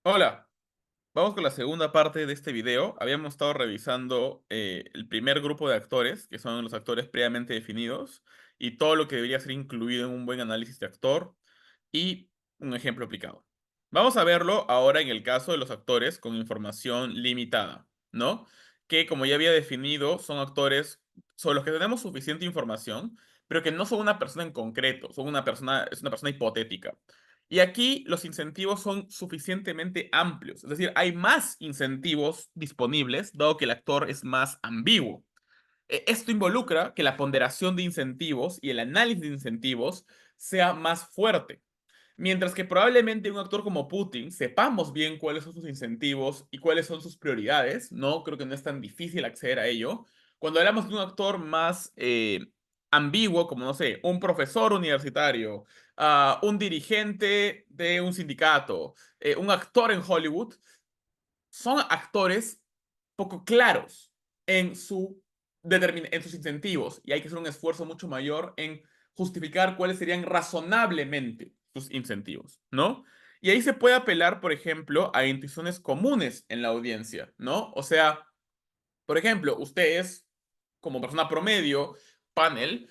Hola, vamos con la segunda parte de este video. Habíamos estado revisando el primer grupo de actores, que son los actores previamente definidos, y todo lo que debería ser incluido en un buen análisis de actor y un ejemplo aplicado. Vamos a verlo ahora en el caso de los actores con información limitada, ¿no? Que como ya había definido, son actores sobre los que tenemos suficiente información, pero que no son una persona en concreto, es una persona hipotética. Y aquí los incentivos son suficientemente amplios, es decir, hay más incentivos disponibles, dado que el actor es más ambiguo. Esto involucra que la ponderación de incentivos y el análisis de incentivos sea más fuerte. Mientras que probablemente un actor como Putin sepamos bien cuáles son sus incentivos y cuáles son sus prioridades, no creo que no es tan difícil acceder a ello. Cuando hablamos de un actor más ambiguo, como no sé, un profesor universitario, un dirigente de un sindicato, un actor en Hollywood, son actores poco claros en en sus incentivos y hay que hacer un esfuerzo mucho mayor en justificar cuáles serían razonablemente sus incentivos, ¿no? Y ahí se puede apelar, por ejemplo, a intuiciones comunes en la audiencia, ¿no? O sea, por ejemplo, ustedes, como persona promedio, panel,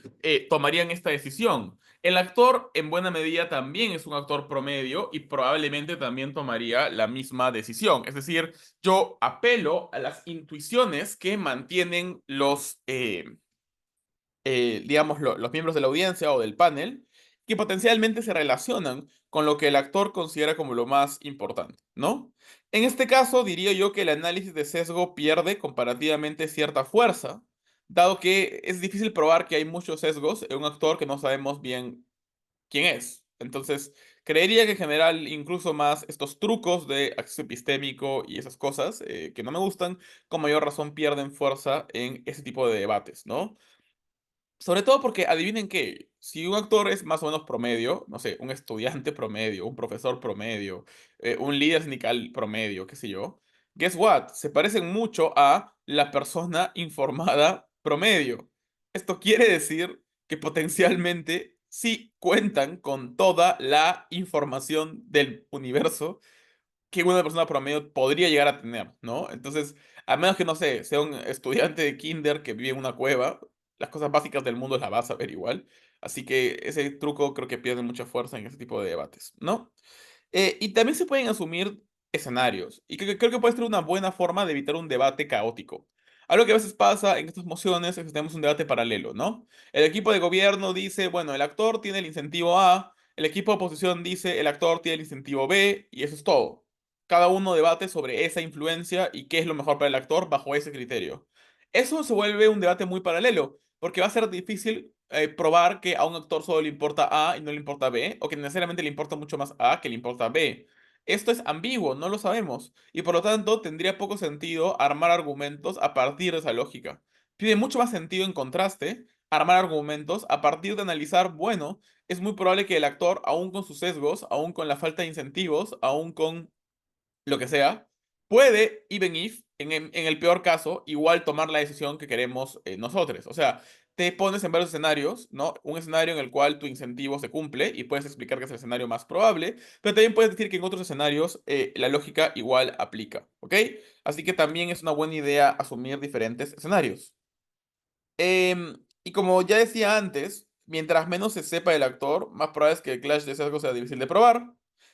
tomarían esta decisión. El actor, en buena medida, también es un actor promedio y probablemente también tomaría la misma decisión. Es decir, yo apelo a las intuiciones que mantienen digamos, los miembros de la audiencia o del panel, que potencialmente se relacionan con lo que el actor considera como lo más importante, ¿no? En este caso, diría yo que el análisis de sesgo pierde comparativamente cierta fuerza, dado que es difícil probar que hay muchos sesgos en un actor que no sabemos bien quién es. Entonces, creería que en general, incluso más estos trucos de acceso epistémico y esas cosas que no me gustan, con mayor razón pierden fuerza en ese tipo de debates, ¿no? Sobre todo porque adivinen qué, si un actor es más o menos promedio, no sé, un estudiante promedio, un profesor promedio, un líder sindical promedio, qué sé yo, guess what? Se parecen mucho a la persona informada promedio. Esto quiere decir que potencialmente sí cuentan con toda la información del universo que una persona promedio podría llegar a tener, ¿no? Entonces, a menos que, no sé, sea un estudiante de kinder que vive en una cueva, las cosas básicas del mundo las vas a ver igual. Así que ese truco creo que pierde mucha fuerza en ese tipo de debates, ¿no? Y también se pueden asumir escenarios, y creo que puede ser una buena forma de evitar un debate caótico. Algo que a veces pasa en estas mociones es que tenemos un debate paralelo, ¿no? El equipo de gobierno dice, bueno, el actor tiene el incentivo A, el equipo de oposición dice, el actor tiene el incentivo B, y eso es todo. Cada uno debate sobre esa influencia y qué es lo mejor para el actor bajo ese criterio. Eso se vuelve un debate muy paralelo, porque va a ser difícil probar que a un actor solo le importa A y no le importa B, o que necesariamente le importa mucho más A que le importa B. Esto es ambiguo, no lo sabemos, y por lo tanto tendría poco sentido armar argumentos a partir de esa lógica. Tiene mucho más sentido, en contraste, armar argumentos a partir de analizar, bueno, es muy probable que el actor, aún con sus sesgos, aún con la falta de incentivos, aún con lo que sea, puede, even if, en el peor caso, igual tomar la decisión que queremos nosotros. O sea, te pones en varios escenarios, ¿no? Un escenario en el cual tu incentivo se cumple y puedes explicar que es el escenario más probable, pero también puedes decir que en otros escenarios la lógica igual aplica, ¿ok? Así que también es una buena idea asumir diferentes escenarios. Y como ya decía antes, mientras menos se sepa del actor, más probable es que el clash de sesgo sea difícil de probar,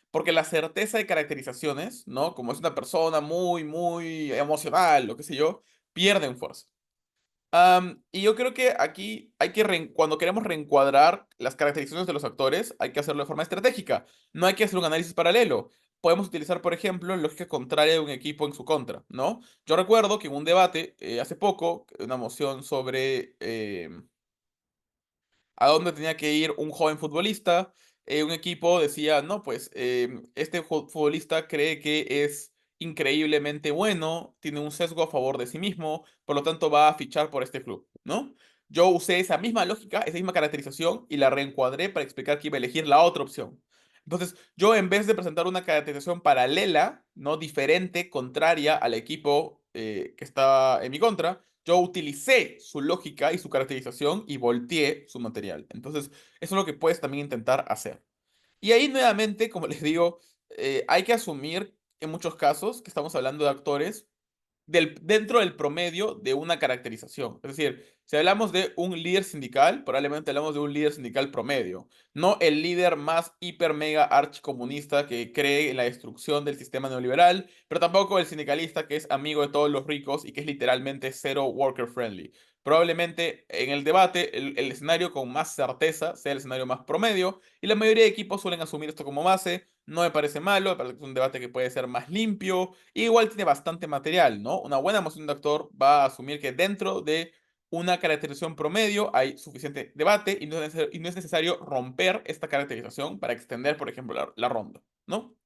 porque la certeza de caracterizaciones, ¿no? Como es una persona muy emocional, o qué sé yo, pierden fuerza. Y yo creo que aquí cuando queremos reencuadrar las caracterizaciones de los actores, hay que hacerlo de forma estratégica. No hay que hacer un análisis paralelo. Podemos utilizar, por ejemplo, lógica contraria de un equipo en su contra, ¿no? Yo recuerdo que en un debate hace poco, una moción sobre a dónde tenía que ir un joven futbolista. Un equipo decía, no, pues este futbolista cree que es increíblemente bueno, tiene un sesgo a favor de sí mismo, por lo tanto va a fichar por este club, ¿no? Yo usé esa misma lógica, esa misma caracterización y la reencuadré para explicar que iba a elegir la otra opción. Entonces, yo en vez de presentar una caracterización paralela, no diferente, contraria al equipo que está en mi contra, yo utilicé su lógica y su caracterización y volteé su material. Entonces, eso es lo que puedes también intentar hacer. Y ahí nuevamente, como les digo, hay que asumir en muchos casos que estamos hablando de actores dentro del promedio de una caracterización. Es decir, si hablamos de un líder sindical, probablemente hablamos de un líder sindical promedio, no el líder más hiper mega archicomunista que cree en la destrucción del sistema neoliberal, pero tampoco el sindicalista que es amigo de todos los ricos y que es literalmente cero worker friendly. Probablemente en el debate el escenario con más certeza sea el escenario más promedio y la mayoría de equipos suelen asumir esto como base. No me parece malo, me parece que es un debate que puede ser más limpio. Igual tiene bastante material, ¿no? Una buena moción de actor va a asumir que dentro de una caracterización promedio hay suficiente debate y no es necesario romper esta caracterización para extender, por ejemplo, la ronda, ¿no?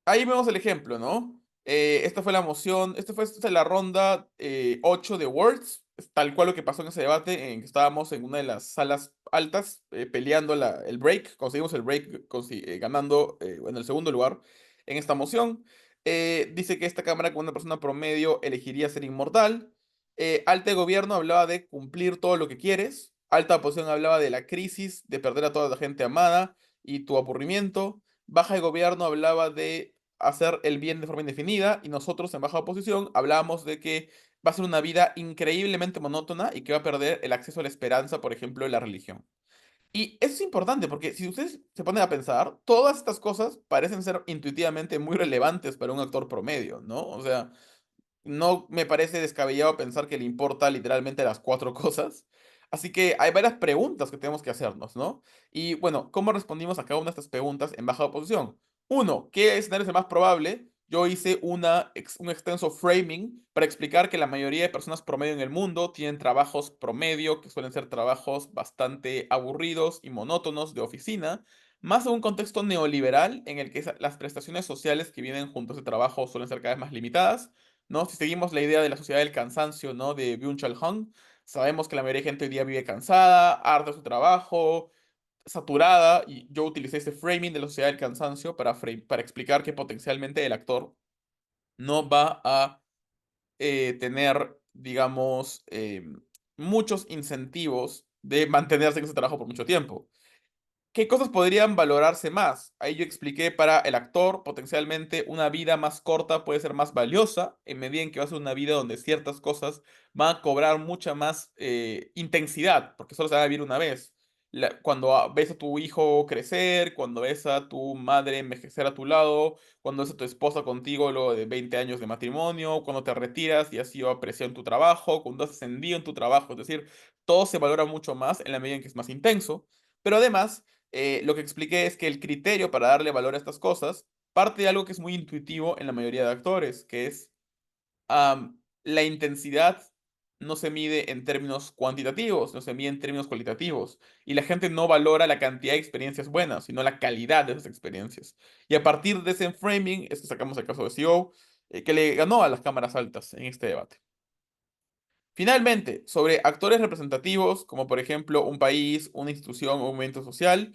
Ahí vemos el ejemplo, ¿no? Esta fue la moción, esta es la ronda 8 de Words, es tal cual lo que pasó en ese debate, en que estábamos en una de las salas altas peleando el break, conseguimos el break ganando en el segundo lugar en esta moción. Dice que esta cámara con una persona promedio elegiría ser inmortal. Alta de gobierno hablaba de cumplir todo lo que quieres. Alta oposición hablaba de la crisis, de perder a toda la gente amada y tu aburrimiento. Baja de gobierno hablaba de hacer el bien de forma indefinida y nosotros en baja oposición hablábamos de que va a ser una vida increíblemente monótona y que va a perder el acceso a la esperanza, por ejemplo, de la religión. Y eso es importante porque si ustedes se ponen a pensar, todas estas cosas parecen ser intuitivamente muy relevantes para un actor promedio, ¿no? O sea, no me parece descabellado pensar que le importa literalmente las cuatro cosas. Así que hay varias preguntas que tenemos que hacernos, ¿no? Y bueno, ¿cómo respondimos a cada una de estas preguntas en baja posición? Uno, ¿qué escenario es el más probable? Yo hice un extenso framing para explicar que la mayoría de personas promedio en el mundo tienen trabajos promedio, que suelen ser trabajos bastante aburridos y monótonos de oficina, más en un contexto neoliberal en el que las prestaciones sociales que vienen junto a ese trabajo suelen ser cada vez más limitadas, ¿no? Si seguimos la idea de la sociedad del cansancio, ¿no? De Byung-Chul Han, sabemos que la mayoría de gente hoy día vive cansada, harta de su trabajo, saturada, y yo utilicé este framing de la sociedad del cansancio para explicar que potencialmente el actor no va a tener, digamos, muchos incentivos de mantenerse en ese trabajo por mucho tiempo. ¿Qué cosas podrían valorarse más? Ahí yo expliqué para el actor, potencialmente una vida más corta puede ser más valiosa en medida en que va a ser una vida donde ciertas cosas van a cobrar mucha más intensidad, porque solo se va a vivir una vez. Cuando ves a tu hijo crecer, cuando ves a tu madre envejecer a tu lado, cuando ves a tu esposa contigo luego de 20 años de matrimonio, cuando te retiras y has sido apreciado en tu trabajo, cuando has ascendido en tu trabajo, es decir, todo se valora mucho más en la medida en que es más intenso. Pero además lo que expliqué es que el criterio para darle valor a estas cosas parte de algo que es muy intuitivo en la mayoría de actores, que es la intensidad no se mide en términos cuantitativos, no se mide en términos cualitativos. Y la gente no valora la cantidad de experiencias buenas, sino la calidad de esas experiencias. Y a partir de ese framing es que sacamos el caso de CEO, que le ganó a las cámaras altas en este debate. Finalmente, sobre actores representativos, como por ejemplo un país, una institución o un movimiento social,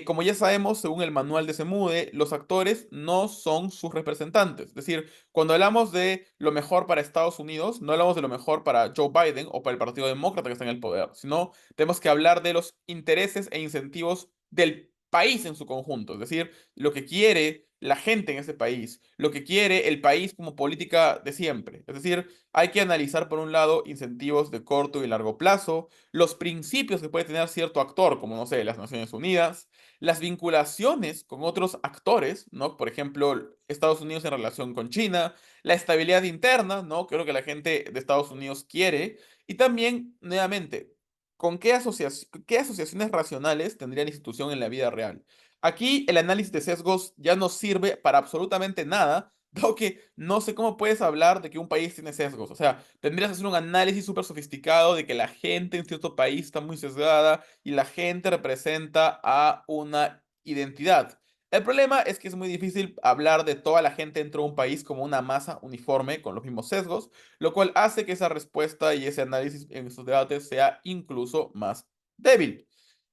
como ya sabemos, según el manual de Semude, los actores no son sus representantes. Es decir, cuando hablamos de lo mejor para Estados Unidos, no hablamos de lo mejor para Joe Biden o para el Partido Demócrata que está en el poder, sino tenemos que hablar de los intereses e incentivos del país en su conjunto. Es decir, lo que quiere la gente en ese país, lo que quiere el país como política de siempre. Es decir, hay que analizar, por un lado, incentivos de corto y largo plazo, los principios que puede tener cierto actor, como, no sé, las Naciones Unidas, las vinculaciones con otros actores, ¿no? Por ejemplo, Estados Unidos en relación con China, la estabilidad interna, ¿no? Creo que la gente de Estados Unidos quiere, y también, nuevamente, ¿con qué asociaciones racionales tendría la institución en la vida real? Aquí el análisis de sesgos ya no sirve para absolutamente nada, dado que no sé cómo puedes hablar de que un país tiene sesgos. O sea, tendrías que hacer un análisis súper sofisticado de que la gente en cierto país está muy sesgada y la gente representa a una identidad. El problema es que es muy difícil hablar de toda la gente dentro de un país como una masa uniforme con los mismos sesgos, lo cual hace que esa respuesta y ese análisis en estos debates sea incluso más débil.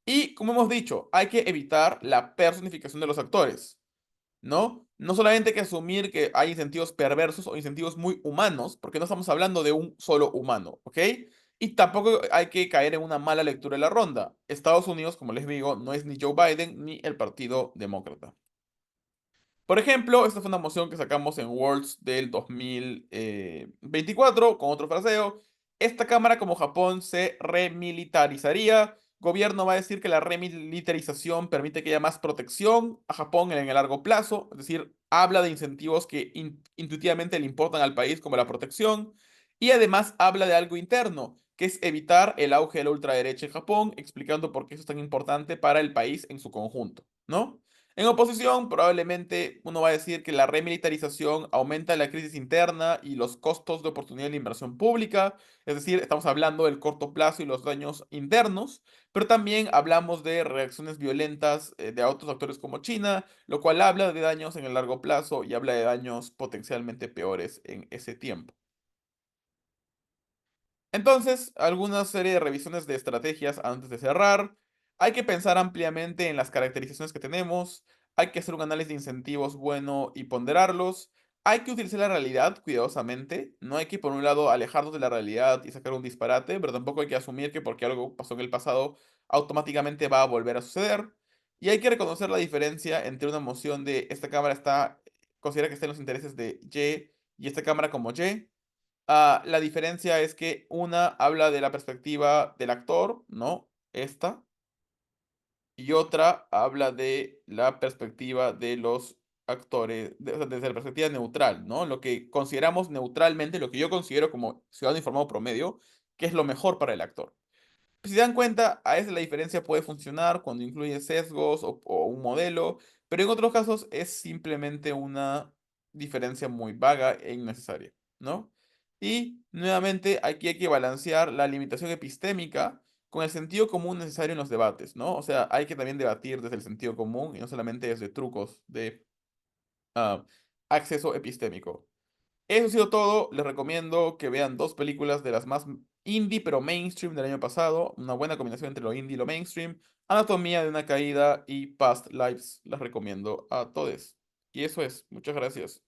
Y como hemos dicho, hay que evitar la personificación de los actores, ¿no? No solamente hay que asumir que hay incentivos perversos o incentivos muy humanos, porque no estamos hablando de un solo humano, ¿ok? Y tampoco hay que caer en una mala lectura de la ronda. Estados Unidos, como les digo, no es ni Joe Biden ni el Partido Demócrata. Por ejemplo, esta fue una moción que sacamos en Worlds del 2024 con otro fraseo. Esta cámara, como Japón se remilitarizaría, gobierno va a decir que la remilitarización permite que haya más protección a Japón en el largo plazo, es decir, habla de incentivos que intuitivamente le importan al país como la protección, y además habla de algo interno, que es evitar el auge de la ultraderecha en Japón, explicando por qué eso es tan importante para el país en su conjunto, ¿no? En oposición, probablemente uno va a decir que la remilitarización aumenta la crisis interna y los costos de oportunidad de inversión pública, es decir, estamos hablando del corto plazo y los daños internos, pero también hablamos de reacciones violentas de otros actores como China, lo cual habla de daños en el largo plazo y habla de daños potencialmente peores en ese tiempo. Entonces, alguna serie de revisiones de estrategias antes de cerrar. Hay que pensar ampliamente en las caracterizaciones que tenemos. Hay que hacer un análisis de incentivos bueno y ponderarlos. Hay que utilizar la realidad cuidadosamente. No hay que, por un lado, alejarnos de la realidad y sacar un disparate, pero tampoco hay que asumir que porque algo pasó en el pasado, automáticamente va a volver a suceder. Y hay que reconocer la diferencia entre una moción de esta cámara considera que está en los intereses de Y esta cámara como Y. La diferencia es que una habla de la perspectiva del actor, ¿no? Esta, y otra habla de la perspectiva de los actores, o sea, desde la perspectiva neutral, ¿no? Lo que consideramos neutralmente, lo que yo considero como ciudadano informado promedio, que es lo mejor para el actor. Si se dan cuenta, a veces la diferencia puede funcionar cuando incluye sesgos o un modelo, pero en otros casos es simplemente una diferencia muy vaga e innecesaria, ¿no? Y nuevamente aquí hay que balancear la limitación epistémica con el sentido común necesario en los debates, ¿no? O sea, hay que también debatir desde el sentido común y no solamente desde trucos de ah, acceso epistémico. Eso ha sido todo. Les recomiendo que vean dos películas de las más indie pero mainstream del año pasado. Una buena combinación entre lo indie y lo mainstream. Anatomía de una caída y Past Lives. Las recomiendo a todos. Y eso es. Muchas gracias.